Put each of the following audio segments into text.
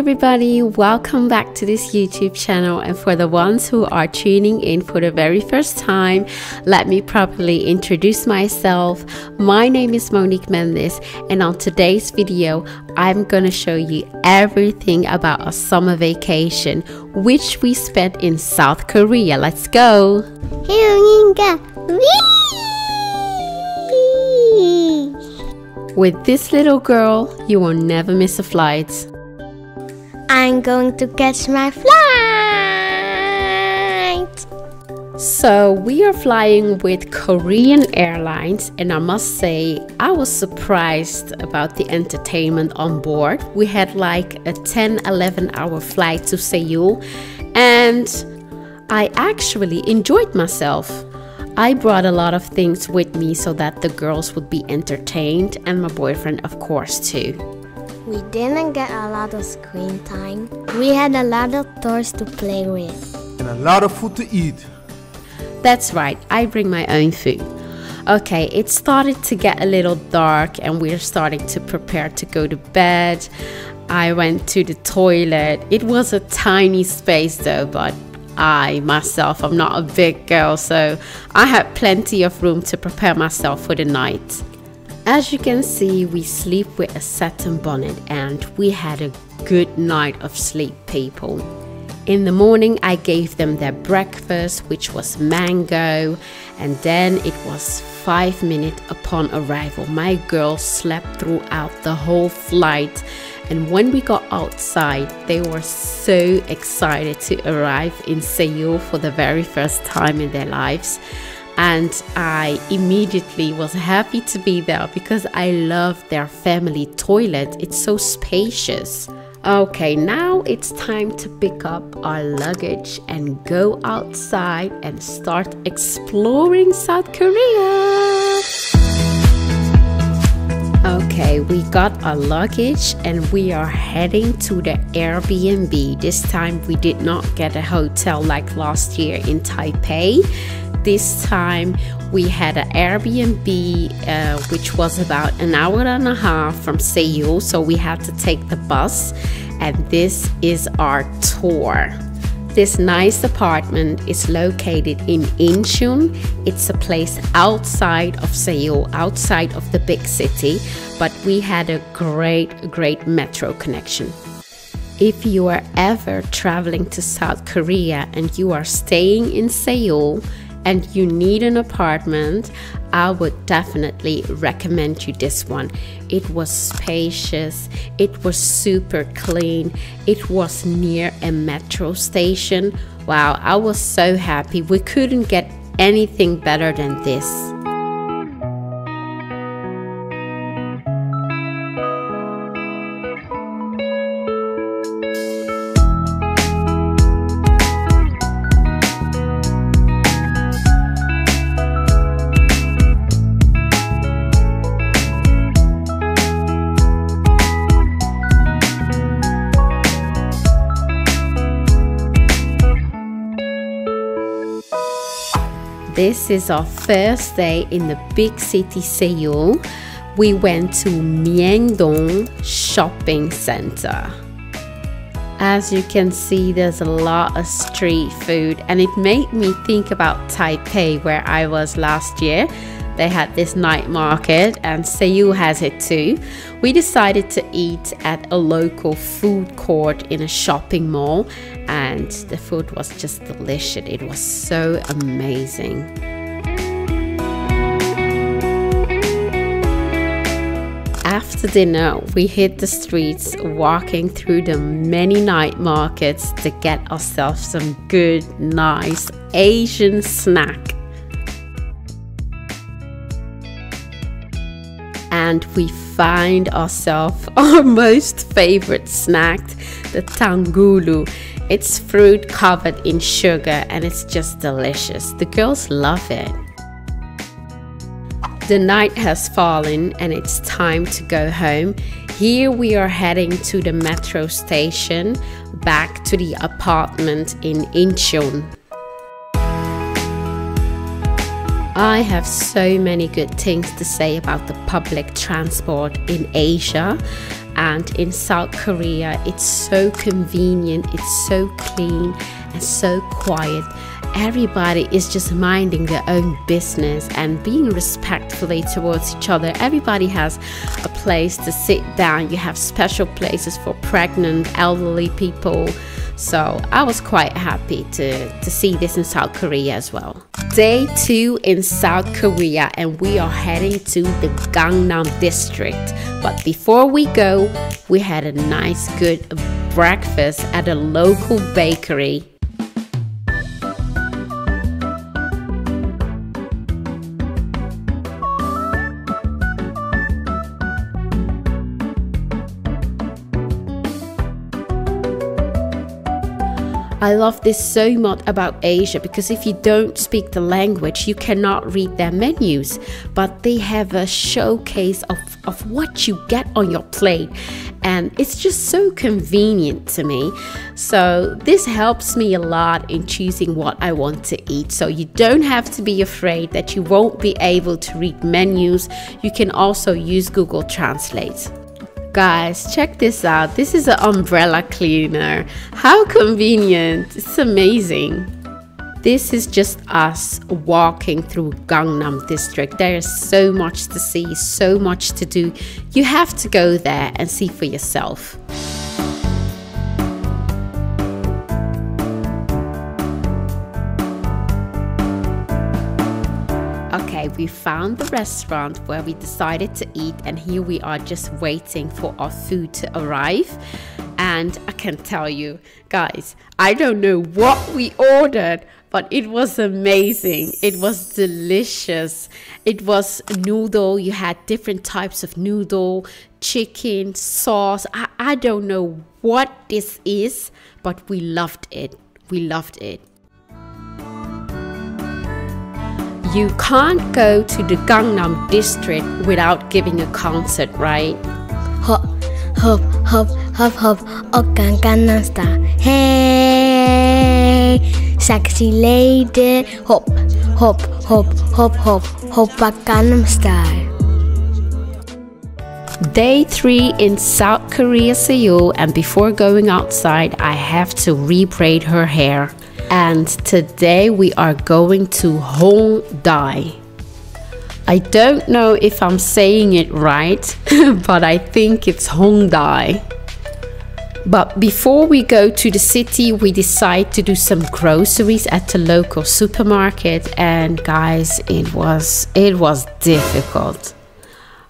everybody, welcome back to this YouTube channel, and for the ones who are tuning in for the very first time, let me properly introduce myself. My name is Monique Mendes, and on today's video I'm gonna show you everything about a summer vacation which we spent in South Korea. Let's go! With this little girl, you will never miss a flight. I'm going to catch my flight. So we are flying with Korean Airlines, and I must say I was surprised about the entertainment on board. We had like a 10-11 hour flight to Seoul, and I actually enjoyed myself. I brought a lot of things with me so that the girls would be entertained, and my boyfriend of course too. We didn't get a lot of screen time. We had a lot of toys to play with. And a lot of food to eat. That's right, I bring my own food. Okay, it started to get a little dark and we're starting to prepare to go to bed. I went to the toilet. It was a tiny space though, but I'm not a big girl, so I had plenty of room to prepare myself for the night. As you can see, we sleep with a satin bonnet and we had a good night of sleep, people. In the morning I gave them their breakfast, which was mango, and then it was 5 minutes upon arrival. My girls slept throughout the whole flight, and when we got outside they were so excited to arrive in Seoul for the very first time in their lives. And I immediately was happy to be there because I love their family toilet. It's so spacious. Okay, now it's time to pick up our luggage and go outside and start exploring South Korea. Okay, we got our luggage and we are heading to the Airbnb. This time we did not get a hotel like last year in Taipei. This time we had an Airbnb which was about an hour and a half from Seoul, so we had to take the bus, and this is our tour. This nice apartment is located in Incheon. It's a place outside of Seoul, outside of the big city, but we had a great metro connection. If you are ever traveling to South Korea and you are staying in Seoul and you need an apartment, I would definitely recommend you this one. It was spacious, it was super clean, it was near a metro station. Wow, I was so happy. We couldn't get anything better than this. This is our first day in the big city Seoul. We went to Myeongdong Shopping Center. As you can see, there's a lot of street food, and it made me think about Taipei, where I was last year. They had this night market, and Seoul has it too. We decided to eat at a local food court in a shopping mall, and the food was just delicious. It was so amazing. After dinner, we hit the streets, walking through the many night markets to get ourselves some good, nice Asian snack. And we find ourselves our most favorite snack, the tangulu. It's fruit covered in sugar and it's just delicious. The girls love it. The night has fallen and it's time to go home. Here we are heading to the metro station, back to the apartment in Incheon. I have so many good things to say about the public transport in Asia. And in South Korea, it's so convenient, it's so clean and so quiet. Everybody is just minding their own business and being respectfully towards each other. Everybody has a place to sit down. You have special places for pregnant, elderly people. So I was quite happy to see this in South Korea as well. Day 2 in South Korea, and we are heading to the Gangnam district. But before we go, we had a nice good breakfast at a local bakery. I love this so much about Asia, because if you don't speak the language, you cannot read their menus. But they have a showcase of what you get on your plate. And it's just so convenient to me. So this helps me a lot in choosing what I want to eat. So you don't have to be afraid that you won't be able to read menus. You can also use Google Translate. Guys, check this out. This is an umbrella cleaner. How convenient. It's amazing. This is just us walking through Gangnam district. There is so much to see, so much to do. You have to go there and see for yourself. Okay, we found the restaurant where we decided to eat, and here we are just waiting for our food to arrive. And I can tell you, guys, I don't know what we ordered, but it was amazing. It was delicious. It was noodle. You had different types of noodle, chicken, sauce. I don't know what this is, but we loved it. We loved it. You can't go to the Gangnam district without giving a concert, right? Hop, hop, hop, hop, hop, Gangnam Style. Hey, sexy lady, hop, hop, hop, hop, hop, hop, Gangnam Style. Day 3 in South Korea, Seoul, and before going outside, I have to rebraid her hair. And today we are going to Hongdae. I don't know if I'm saying it right, but I think it's Hongdae. But before we go to the city, we decide to do some groceries at the local supermarket. And guys, it was difficult.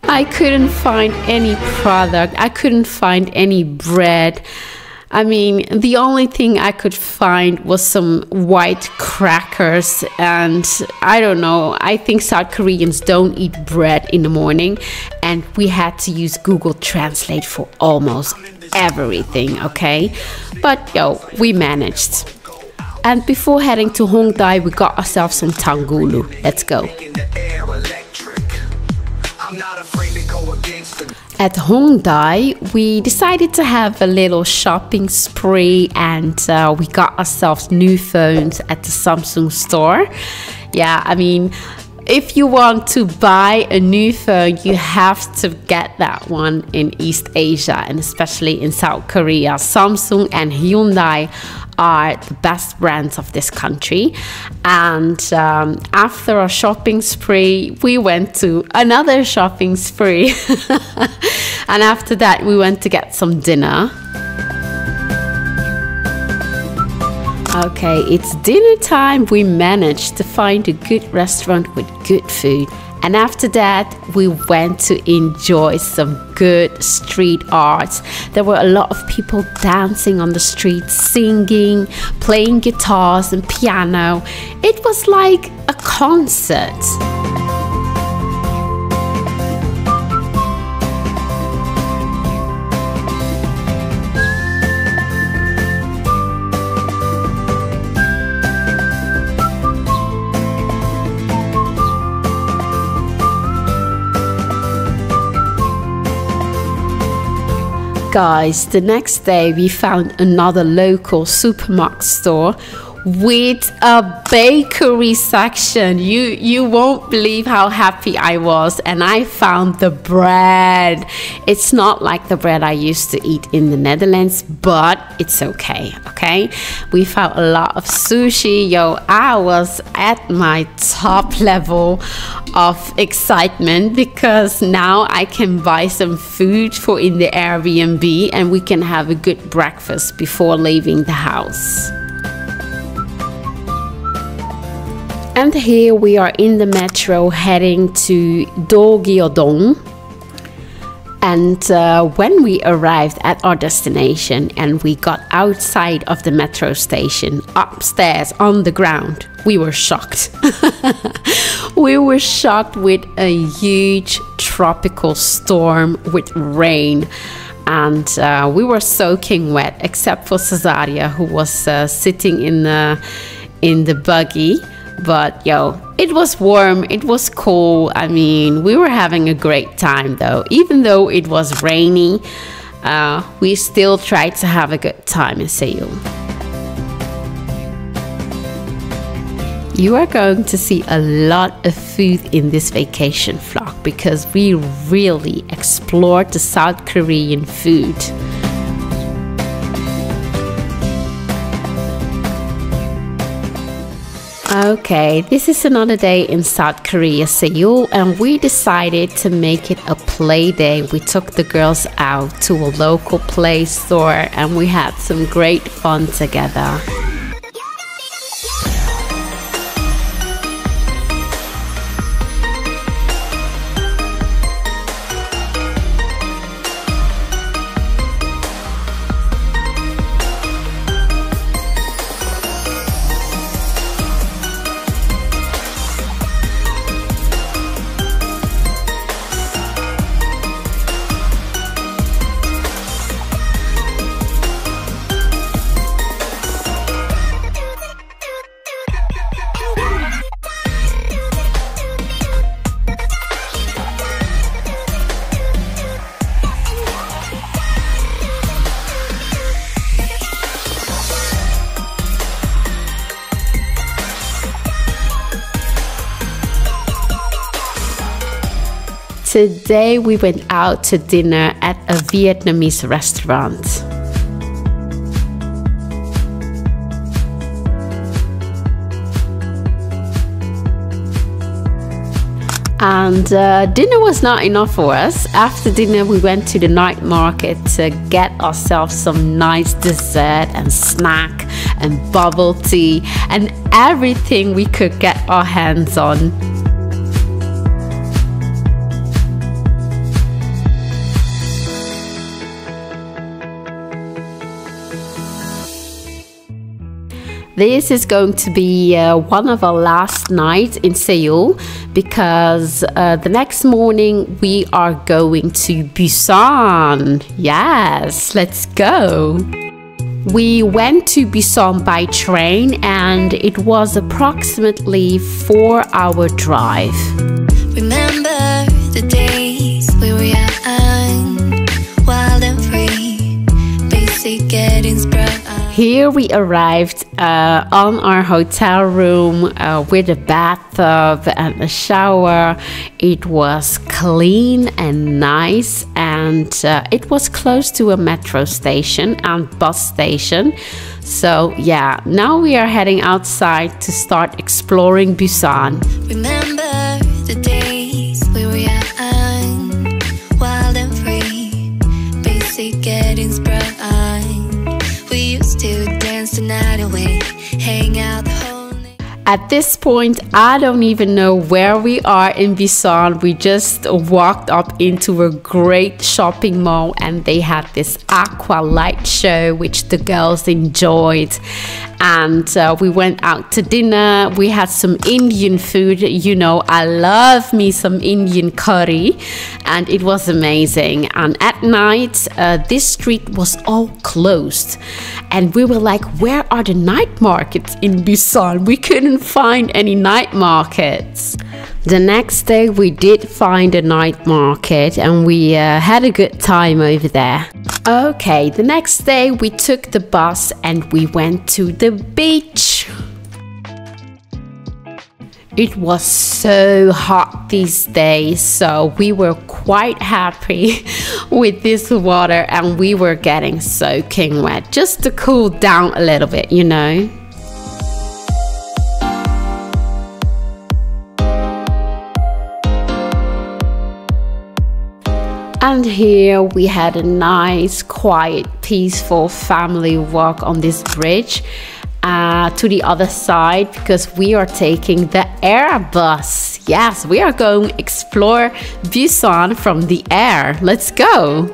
I couldn't find any product. I couldn't find any bread. I mean, the only thing I could find was some white crackers, and I don't know, I think South Koreans don't eat bread in the morning, and we had to use Google Translate for almost everything, okay? But yo, we managed. And before heading to Hongdae, we got ourselves some tangulu. Let's go. At Hongdae, we decided to have a little shopping spree, and we got ourselves new phones at the Samsung store. Yeah, I mean, if you want to buy a new phone, you have to get that one in East Asia, and especially in South Korea. Samsung and Hyundai are the best brands of this country. And after our shopping spree, we went to another shopping spree. And after that, we went to get some dinner. Okay, it's dinner time. We managed to find a good restaurant with good food. And after that, we went to enjoy some good street arts. There were a lot of people dancing on the street, singing, playing guitars and piano. It was like a concert. Guys, the next day we found another local supermarket store with a bakery section. You won't believe how happy I was. And I found the bread. It's not like the bread I used to eat in the Netherlands, but it's okay. We found a lot of sushi. Yo, I was at my top level of excitement because now I can buy some food for in the Airbnb and we can have a good breakfast before leaving the house. And here we are in the metro heading to Do-Gyeodong. And when we arrived at our destination and we got outside of the metro station, upstairs on the ground, we were shocked. We were shocked with a huge tropical storm with rain. And we were soaking wet, except for Cesaria, who was sitting in the buggy. But yo, it was warm, it was cool. I mean, we were having a great time though. Even though it was rainy, we still tried to have a good time in Seoul. You are going to see a lot of food in this vacation vlog because we really explored the South Korean food. Okay, this is another day in South Korea, Seoul, and we decided to make it a play day. We took the girls out to a local play store and we had some great fun together. Today we went out to dinner at a Vietnamese restaurant. And dinner was not enough for us. After dinner we went to the night market to get ourselves some nice dessert and snack and bubble tea and everything we could get our hands on. This is going to be one of our last nights in Seoul because the next morning we are going to Busan. Yes, let's go. We went to Busan by train and it was approximately 4-hour drive. Remember the days we were young, wild and free, basic getting sprung. Here we arrived on our hotel room with a bathtub and a shower. It was clean and nice, and it was close to a metro station and bus station. So yeah, now we are heading outside to start exploring Busan. Remember the days we were young, wild and free, basic getting sprung. We used to dance the night away, hang out the whole night. At this point, I don't even know where we are in Busan. We just walked up into a great shopping mall and they had this aqua light show which the girls enjoyed. And we went out to dinner. We had some Indian food. You know, I love me some Indian curry, and it was amazing. And at night, this street was all closed, and we were like, where are the night markets in Busan? We couldn't find any night markets. The next day we did find a night market and we had a good time over there. Okay, the next day we took the bus and we went to the beach. It was so hot these days, so we were quite happy with this water and we were getting soaking wet just to cool down a little bit, you know. And here we had a nice, quiet, peaceful family walk on this bridge to the other side because we are taking the air bus. Yes, we are going to explore Busan from the air. Let's go.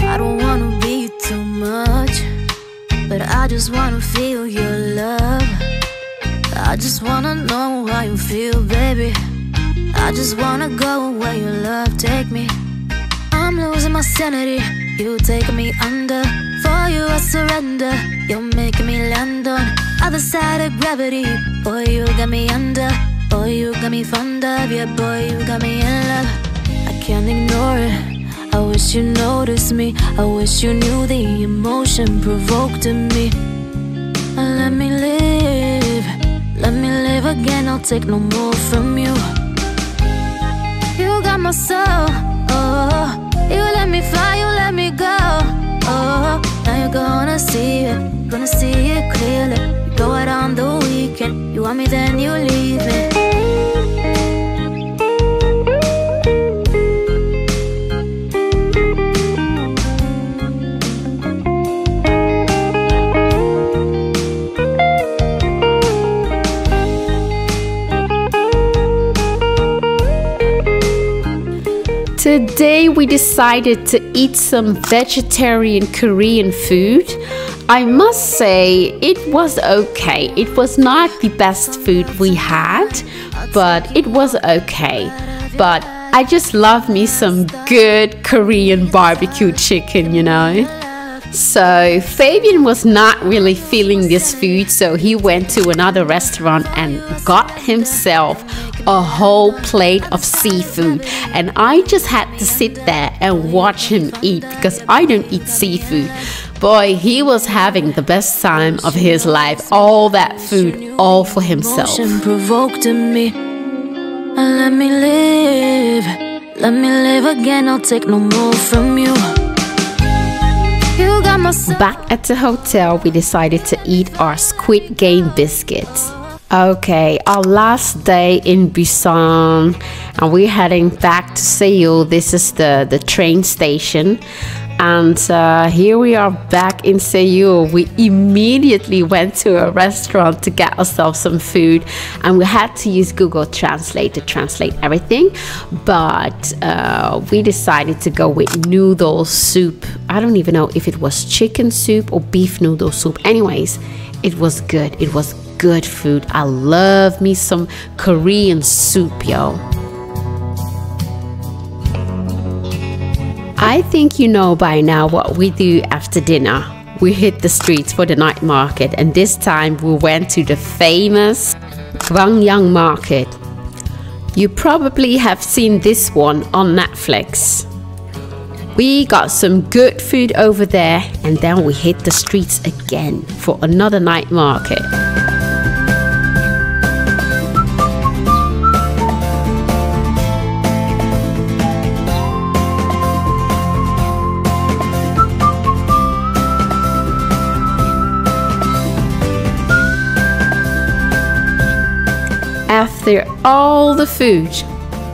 I don't wanna be too much, but I just wanna feel your love. I just wanna know how you feel, baby. I just wanna go where your love take me. I'm losing my sanity, you taking me under. For you I surrender, you're making me land on other side of gravity. Boy, you got me under, boy, you got me fond of. Yeah, boy, you got me in love. I can't ignore it, I wish you noticed me. I wish you knew the emotion provoked in me. Let me live again, I'll take no more from you. You got my soul, oh. You let me fly, you let me go, oh. Now you're gonna see it clearly. You go out on the weekend, you want me then you leave me. Today we decided to eat some vegetarian Korean food. I must say it was okay. It was not the best food we had, but it was okay. But I just love me some good Korean barbecue chicken, you know. So Fabian was not really feeling this food, so he went to another restaurant and got himself a whole plate of seafood, and I just had to sit there and watch him eat because I don't eat seafood. Boy, he was having the best time of his life. All that food, all for himself. Provoked in me. Let me live again, I'll take no more from you. Back at the hotel, we decided to eat our Squid Game biscuits. Okay, our last day in Busan, and we're heading back to Seoul. This is the train station, and here we are back in Seoul. We immediately went to a restaurant to get ourselves some food, and we had to use Google Translate to translate everything, but we decided to go with noodle soup. I don't even know if it was chicken soup or beef noodle soup. Anyways, it was good. It was good food. I love me some Korean soup, yo. I think you know by now what we do after dinner. We hit the streets for the night market, and this time we went to the famous Gwangyang Market. You probably have seen this one on Netflix. We got some good food over there, and then we hit the streets again for another night market. After all the food,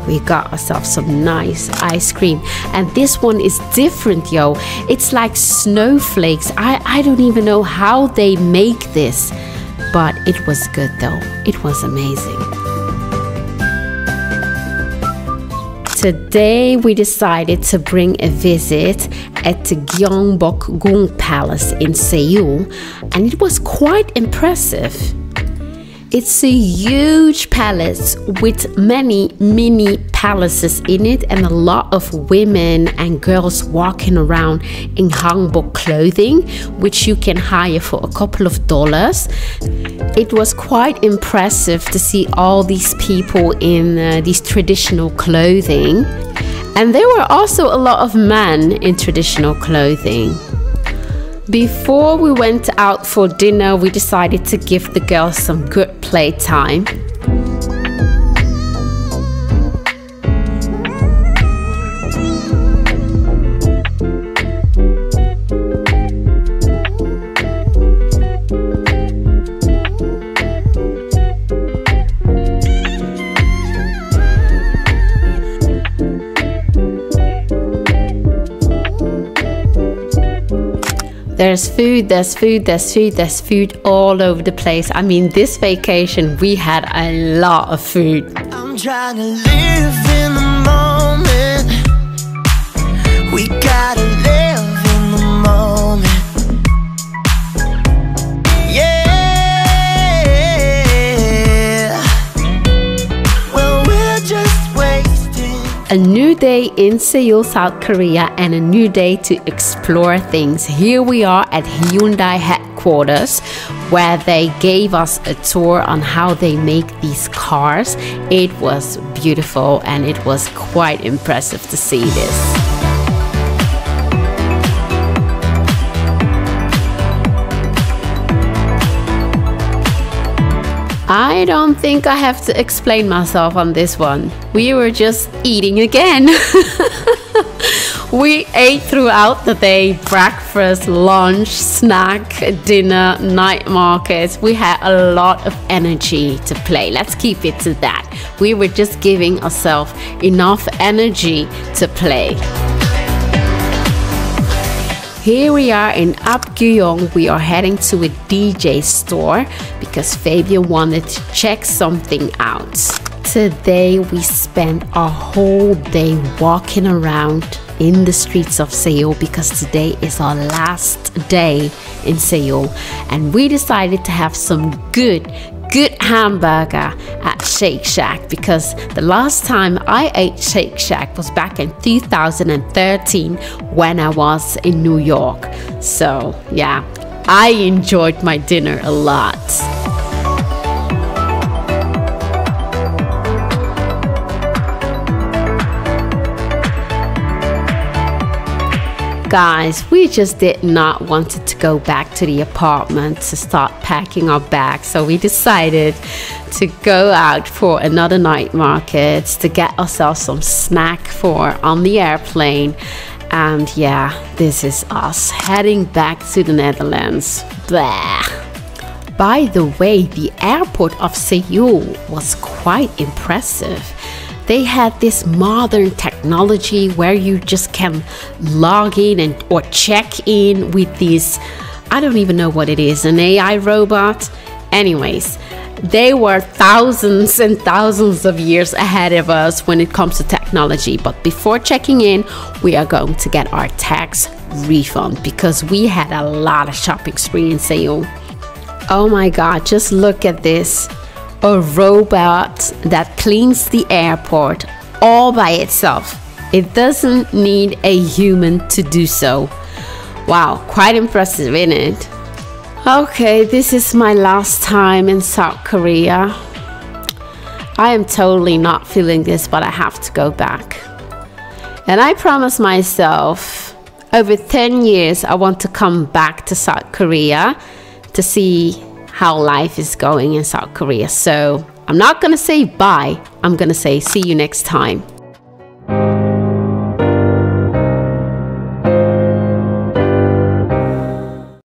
we got ourselves some nice ice cream, and this one is different, yo. It's like snowflakes. I don't even know how they make this, but it was good though. It was amazing. Today we decided to bring a visit at the Gyeongbokgung Palace in Seoul, and it was quite impressive. It's a huge palace with many mini palaces in it, and a lot of women and girls walking around in hanbok clothing, which you can hire for a couple of dollars. It was quite impressive to see all these people in these traditional clothing. And there were also a lot of men in traditional clothing. Before we went out for dinner, we decided to give the girls some good playtime. There's food, there's food, there's food, there's food all over the place. I mean, this vacation, we had a lot of food. I'm trying to live in the moment. We gotta live in the moment. Yeah. Well, we're just wasting. A new day in Seoul, South Korea, and a new day to explore things. Here we are at Hyundai headquarters, where they gave us a tour on how they make these cars. It was beautiful and it was quite impressive to see this. I don't think I have to explain myself on this one. We were just eating again. We ate throughout the day: breakfast, lunch, snack, dinner, night markets. We had a lot of energy to play. Let's keep it to that. We were just giving ourselves enough energy to play. Here we are in Apgujeong. We are heading to a DJ store because Fabian wanted to check something out. Today we spent our whole day walking around in the streets of Seoul because today is our last day in Seoul, and we decided to have some good hamburger at Shake Shack, because the last time I ate Shake Shack was back in 2013 when I was in New York. So yeah, I enjoyed my dinner a lot. Guys, we just did not want to go back to the apartment to start packing our bags, so we decided to go out for another night market to get ourselves some snack for on the airplane. And yeah, this is us heading back to the Netherlands. Blah. By the way, the airport of Seoul was quite impressive. They had this modern technology where you just can log in or check in with these, I don't even know what it is, an AI robot. Anyways, they were thousands and thousands of years ahead of us when it comes to technology. But before checking in, we are going to get our tax refund because we had a lot of shopping spree in Seoul. Oh my God, just look at this. A robot that cleans the airport all by itself. It doesn't need a human to do so. Wow, quite impressive, isn't it? Okay, this is my last time in South Korea. I am totally not feeling this, but I have to go back. And I promised myself over 10 years I want to come back to South Korea to see how life is going in South Korea. So I'm not gonna say bye, I'm gonna say see you next time.